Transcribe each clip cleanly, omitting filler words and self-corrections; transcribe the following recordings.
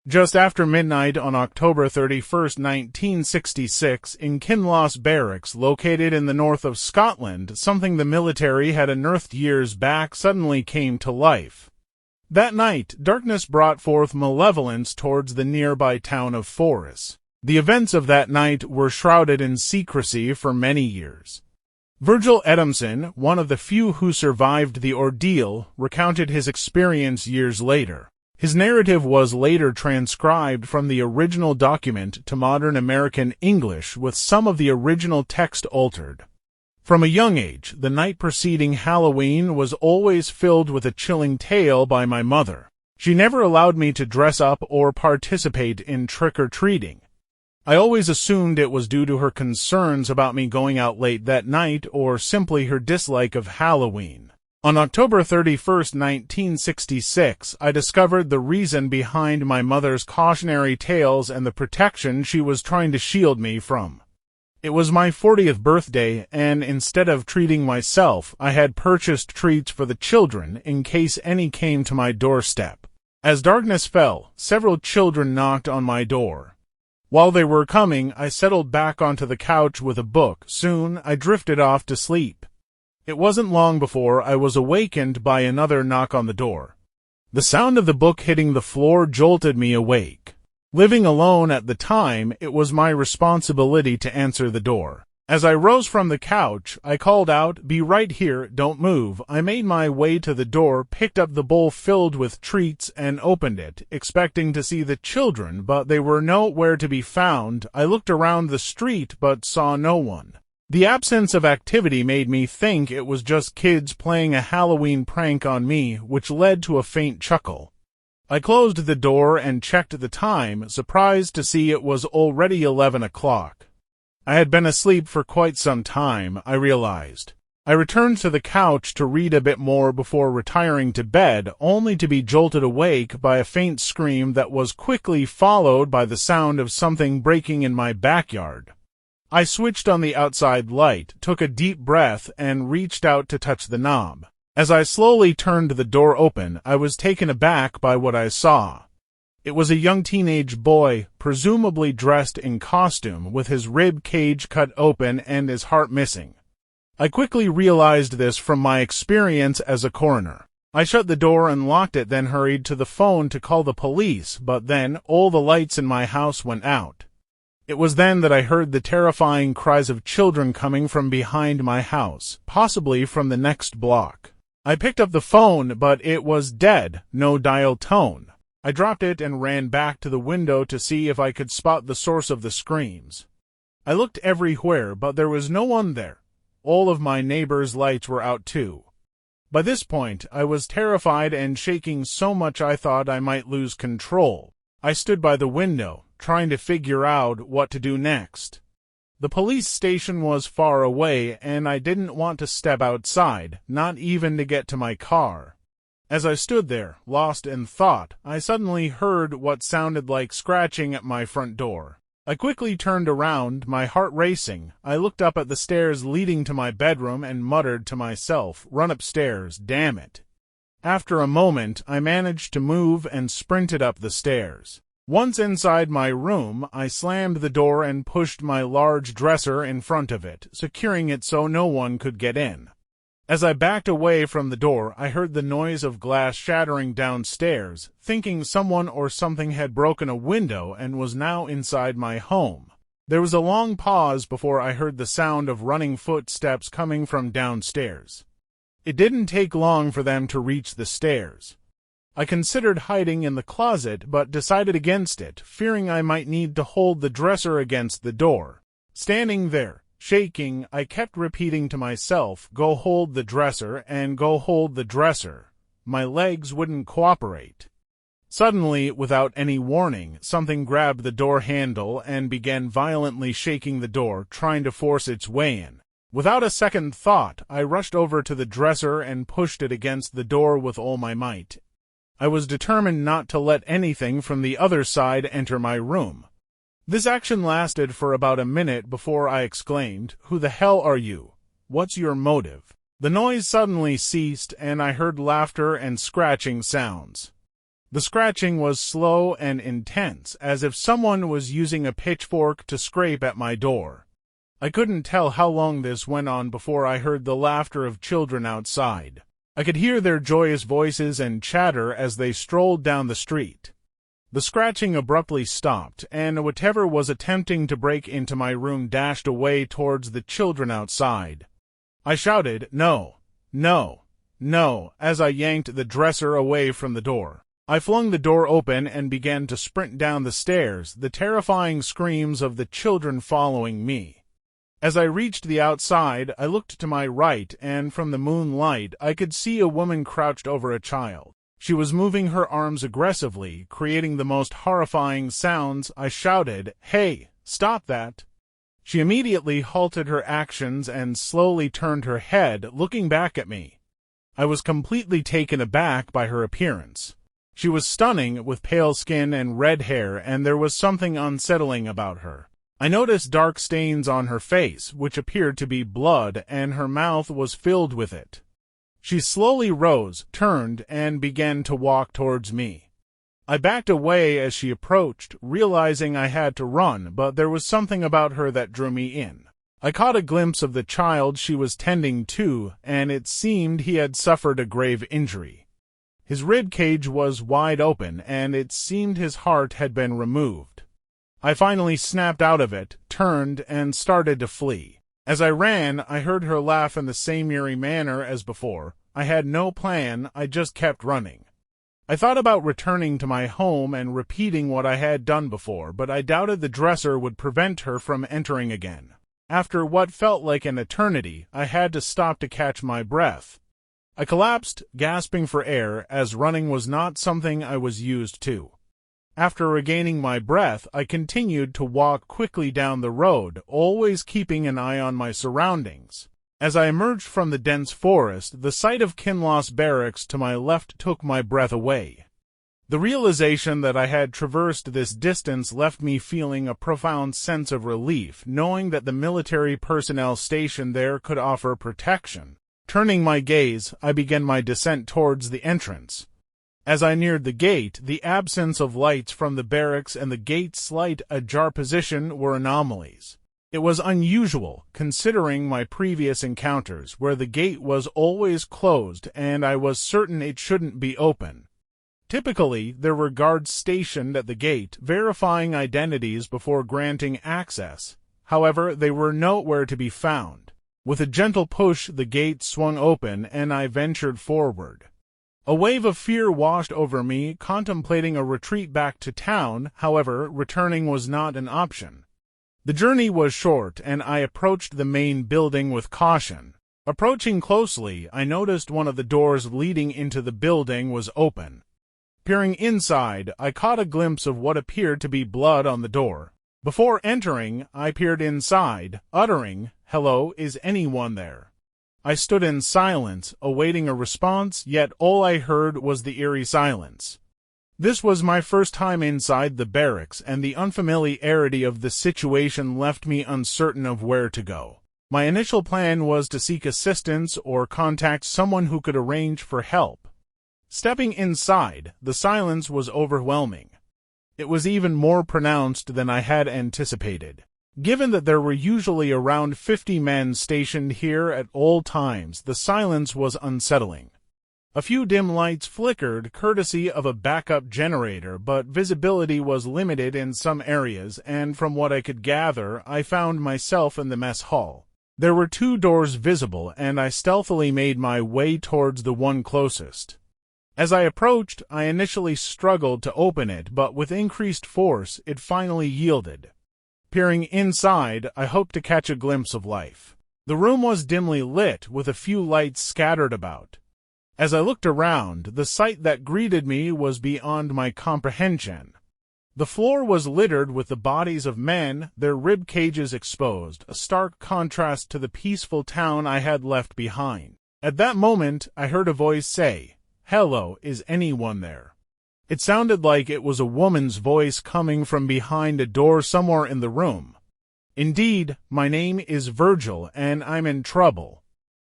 Just after midnight on October 31st, 1966, in Kinloss Barracks, located in the north of Scotland, something the military had unearthed years back suddenly came to life. That night, darkness brought forth malevolence towards the nearby town of Forres. The events of that night were shrouded in secrecy for many years. Virgil Adamson, one of the few who survived the ordeal, recounted his experience years later. His narrative was later transcribed from the original document to modern American English, with some of the original text altered. From a young age, the night preceding Halloween was always filled with a chilling tale by my mother. She never allowed me to dress up or participate in trick-or-treating. I always assumed it was due to her concerns about me going out late that night or simply her dislike of Halloween. On October 31st, 1966, I discovered the reason behind my mother's cautionary tales and the protection she was trying to shield me from. It was my 40th birthday, and instead of treating myself, I had purchased treats for the children in case any came to my doorstep. As darkness fell, several children knocked on my door. While they were coming, I settled back onto the couch with a book. Soon, I drifted off to sleep. It wasn't long before I was awakened by another knock on the door. The sound of the book hitting the floor jolted me awake. Living alone at the time, it was my responsibility to answer the door. As I rose from the couch, I called out, "Be right here, don't move." I made my way to the door, picked up the bowl filled with treats, and opened it, expecting to see the children, but they were nowhere to be found. I looked around the street, but saw no one. The absence of activity made me think it was just kids playing a Halloween prank on me, which led to a faint chuckle. I closed the door and checked the time, surprised to see it was already 11 o'clock. I had been asleep for quite some time, I realized. I returned to the couch to read a bit more before retiring to bed, only to be jolted awake by a faint scream that was quickly followed by the sound of something breaking in my backyard. I switched on the outside light, took a deep breath, and reached out to touch the knob. As I slowly turned the door open, I was taken aback by what I saw. It was a young teenage boy, presumably dressed in costume, with his rib cage cut open and his heart missing. I quickly realized this from my experience as a coroner. I shut the door and locked it, then hurried to the phone to call the police, but then all the lights in my house went out. It was then that I heard the terrifying cries of children coming from behind my house, possibly from the next block. I picked up the phone, but it was dead, no dial tone. I dropped it and ran back to the window to see if I could spot the source of the screams. I looked everywhere, but there was no one there. All of my neighbors' lights were out too. By this point, I was terrified and shaking so much I thought I might lose control. I stood by the window, trying to figure out what to do next. The police station was far away, and I didn't want to step outside, not even to get to my car. As I stood there, lost in thought, I suddenly heard what sounded like scratching at my front door. I quickly turned around, my heart racing. I looked up at the stairs leading to my bedroom and muttered to myself, "Run upstairs, damn it." After a moment, I managed to move and sprinted up the stairs. Once inside my room, I slammed the door and pushed my large dresser in front of it, securing it so no one could get in. As I backed away from the door, I heard the noise of glass shattering downstairs, thinking someone or something had broken a window and was now inside my home. There was a long pause before I heard the sound of running footsteps coming from downstairs. It didn't take long for them to reach the stairs. I considered hiding in the closet, but decided against it, fearing I might need to hold the dresser against the door. Standing there, shaking, I kept repeating to myself, "Go hold the dresser," and "Go hold the dresser." My legs wouldn't cooperate. Suddenly, without any warning, something grabbed the door handle and began violently shaking the door, trying to force its way in. Without a second thought, I rushed over to the dresser and pushed it against the door with all my might. I was determined not to let anything from the other side enter my room. This action lasted for about a minute before I exclaimed, "Who the hell are you? What's your motive?" The noise suddenly ceased, and I heard laughter and scratching sounds. The scratching was slow and intense, as if someone was using a pitchfork to scrape at my door. I couldn't tell how long this went on before I heard the laughter of children outside. I could hear their joyous voices and chatter as they strolled down the street. The scratching abruptly stopped, and whatever was attempting to break into my room dashed away towards the children outside. I shouted, "No, no, no," as I yanked the dresser away from the door. I flung the door open and began to sprint down the stairs, the terrifying screams of the children following me. As I reached the outside, I looked to my right, and from the moonlight I could see a woman crouched over a child. She was moving her arms aggressively, creating the most horrifying sounds. I shouted, "Hey, stop that!" She immediately halted her actions and slowly turned her head, looking back at me. I was completely taken aback by her appearance. She was stunning, with pale skin and red hair, and there was something unsettling about her. I noticed dark stains on her face, which appeared to be blood, and her mouth was filled with it. She slowly rose, turned, and began to walk towards me. I backed away as she approached, realizing I had to run, but there was something about her that drew me in. I caught a glimpse of the child she was tending to, and it seemed he had suffered a grave injury. His rib cage was wide open, and it seemed his heart had been removed. I finally snapped out of it, turned, and started to flee. As I ran, I heard her laugh in the same eerie manner as before. I had no plan, I just kept running. I thought about returning to my home and repeating what I had done before, but I doubted the dresser would prevent her from entering again. After what felt like an eternity, I had to stop to catch my breath. I collapsed, gasping for air, as running was not something I was used to. After regaining my breath, I continued to walk quickly down the road, always keeping an eye on my surroundings. As I emerged from the dense forest, the sight of Kinloss Barracks to my left took my breath away. The realization that I had traversed this distance left me feeling a profound sense of relief, knowing that the military personnel stationed there could offer protection. Turning my gaze, I began my descent towards the entrance. As I neared the gate, the absence of lights from the barracks and the gate's slight ajar position were anomalies. It was unusual, considering my previous encounters, where the gate was always closed and I was certain it shouldn't be open. Typically, there were guards stationed at the gate, verifying identities before granting access. However, they were nowhere to be found. With a gentle push, the gate swung open, and I ventured forward. A wave of fear washed over me, contemplating a retreat back to town. However, returning was not an option. The journey was short, and I approached the main building with caution. Approaching closely, I noticed one of the doors leading into the building was open. Peering inside, I caught a glimpse of what appeared to be blood on the door. Before entering, I peered inside, uttering, "Hello, is anyone there?" I stood in silence, awaiting a response, yet all I heard was the eerie silence. This was my first time inside the barracks, and the unfamiliarity of the situation left me uncertain of where to go. My initial plan was to seek assistance or contact someone who could arrange for help. Stepping inside, the silence was overwhelming. It was even more pronounced than I had anticipated. Given that there were usually around 50 men stationed here at all times, the silence was unsettling. A few dim lights flickered, courtesy of a backup generator, but visibility was limited in some areas, and from what I could gather, I found myself in the mess hall. There were 2 doors visible, and I stealthily made my way towards the one closest. As I approached, I initially struggled to open it, but with increased force, it finally yielded. Peering inside, I hoped to catch a glimpse of life. The room was dimly lit, with a few lights scattered about. As I looked around, the sight that greeted me was beyond my comprehension. The floor was littered with the bodies of men, their rib cages exposed, a stark contrast to the peaceful town I had left behind. At that moment, I heard a voice say, "Hello, is anyone there?" It sounded like it was a woman's voice coming from behind a door somewhere in the room. "Indeed, my name is Virgil, and I'm in trouble.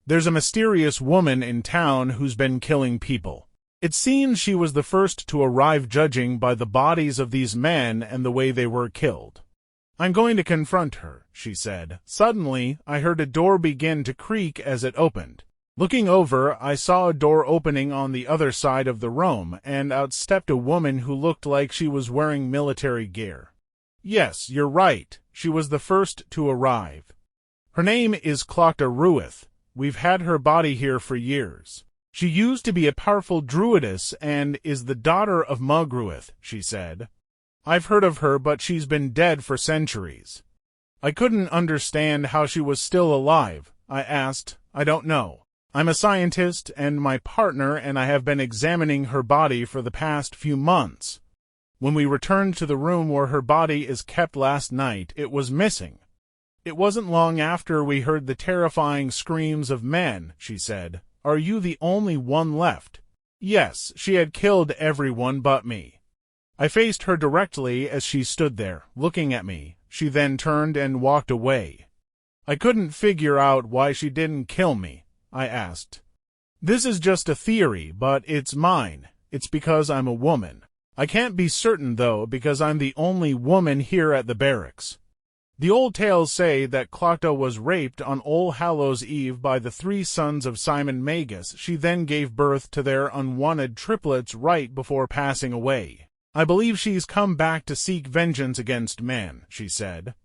There's a mysterious woman in town who's been killing people. It seems she was the first to arrive, judging by the bodies of these men and the way they were killed. I'm going to confront her, she said. Suddenly, I heard a door begin to creak as it opened. Looking over, I saw a door opening on the other side of the room, and out stepped a woman who looked like she was wearing military gear. Yes, you're right. She was the first to arrive. Her name is Clocta Ruith. We've had her body here for years. She used to be a powerful druidess and is the daughter of Mugruith, she said. I've heard of her, but she's been dead for centuries. I couldn't understand how she was still alive. I asked, I don't know. I'm a scientist, and my partner and I have been examining her body for the past few months. When we returned to the room where her body is kept last night, it was missing. It wasn't long after we heard the terrifying screams of men, she said. Are you the only one left? Yes, she had killed everyone but me. I faced her directly as she stood there, looking at me. She then turned and walked away. I couldn't figure out why she didn't kill me, I asked. This is just a theory, but it's mine. It's because I'm a woman. I can't be certain, though, because I'm the only woman here at the barracks. The old tales say that Clocta was raped on All Hallows Eve by the 3 sons of Simon Magus. She then gave birth to their unwanted triplets right before passing away. I believe she's come back to seek vengeance against men, she said.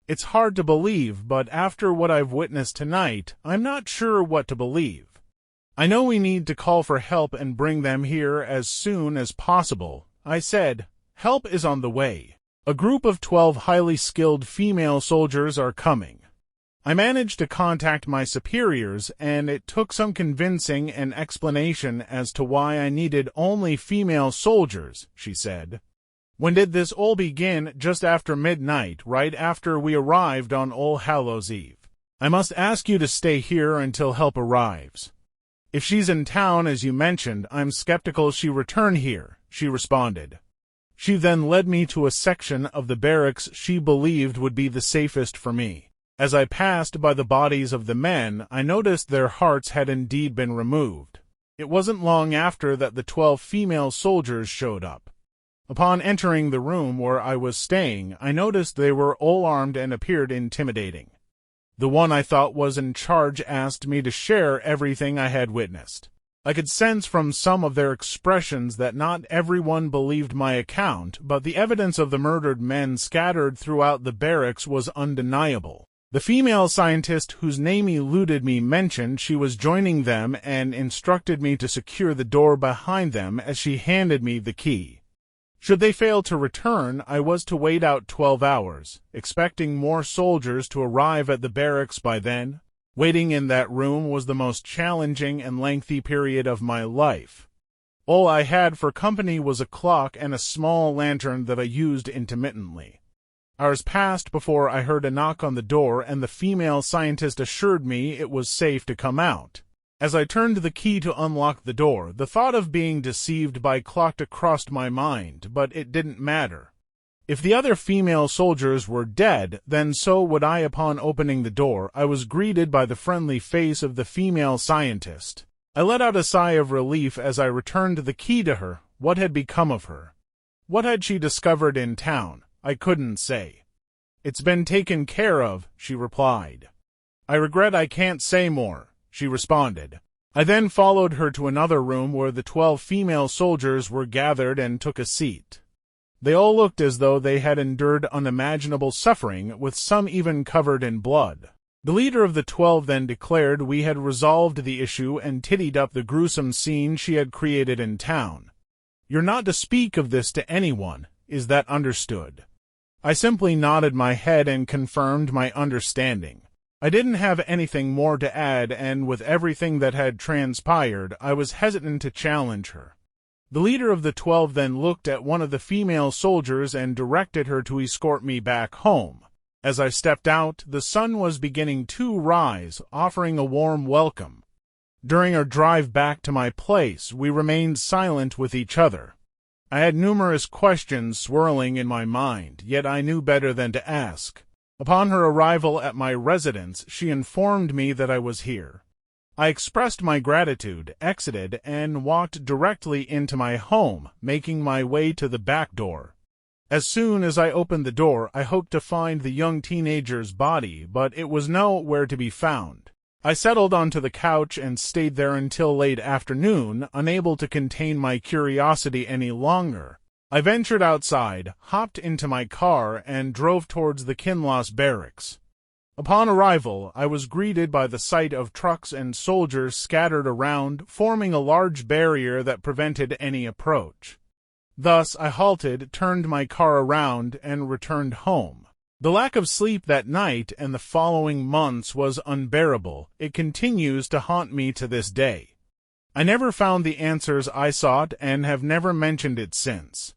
It's hard to believe, but after what I've witnessed tonight, I'm not sure what to believe. I know we need to call for help and bring them here as soon as possible, I said. Help is on the way. A group of 12 highly skilled female soldiers are coming. I managed to contact my superiors, and it took some convincing and explanation as to why I needed only female soldiers, she said. When did this all begin? Just after midnight, right after we arrived on All Hallows Eve. I must ask you to stay here until help arrives. If she's in town, as you mentioned, I'm skeptical she'll return here, she responded. She then led me to a section of the barracks she believed would be the safest for me. As I passed by the bodies of the men, I noticed their hearts had indeed been removed. It wasn't long after that the 12 female soldiers showed up. Upon entering the room where I was staying, I noticed they were all armed and appeared intimidating. The one I thought was in charge asked me to share everything I had witnessed. I could sense from some of their expressions that not everyone believed my account, but the evidence of the murdered men scattered throughout the barracks was undeniable. The female scientist whose name eluded me mentioned she was joining them and instructed me to secure the door behind them as she handed me the key. Should they fail to return, I was to wait out 12 hours, expecting more soldiers to arrive at the barracks by then. Waiting in that room was the most challenging and lengthy period of my life. All I had for company was a clock and a small lantern that I used intermittently. Hours passed before I heard a knock on the door, and the female scientist assured me it was safe to come out. As I turned the key to unlock the door, the thought of being deceived by Clocta crossed my mind, but it didn't matter. If the other female soldiers were dead, then so would I. Upon opening the door, I was greeted by the friendly face of the female scientist. I let out a sigh of relief as I returned the key to her. What had become of her? What had she discovered in town? I couldn't say. It's been taken care of, she replied. I regret I can't say more, she responded. I then followed her to another room where the 12 female soldiers were gathered and took a seat. They all looked as though they had endured unimaginable suffering, with some even covered in blood. The leader of the 12 then declared we had resolved the issue and tidied up the gruesome scene she had created in town. You're not to speak of this to anyone, is that understood? I simply nodded my head and confirmed my understanding. I didn't have anything more to add, and with everything that had transpired, I was hesitant to challenge her. The leader of the 12 then looked at one of the female soldiers and directed her to escort me back home. As I stepped out, the sun was beginning to rise, offering a warm welcome. During our drive back to my place, we remained silent with each other. I had numerous questions swirling in my mind, yet I knew better than to ask. Upon her arrival at my residence, she informed me that I was here. I expressed my gratitude, exited, and walked directly into my home, making my way to the back door. As soon as I opened the door, I hoped to find the young teenager's body, but it was nowhere to be found. I settled onto the couch and stayed there until late afternoon, unable to contain my curiosity any longer. I ventured outside, hopped into my car, and drove towards the Kinloss Barracks. Upon arrival, I was greeted by the sight of trucks and soldiers scattered around, forming a large barrier that prevented any approach. Thus, I halted, turned my car around, and returned home. The lack of sleep that night and the following months was unbearable. It continues to haunt me to this day. I never found the answers I sought and have never mentioned it since.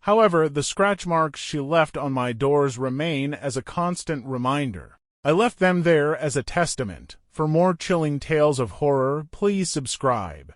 However, the scratch marks she left on my doors remain as a constant reminder. I left them there as a testament. For more chilling tales of horror, please subscribe.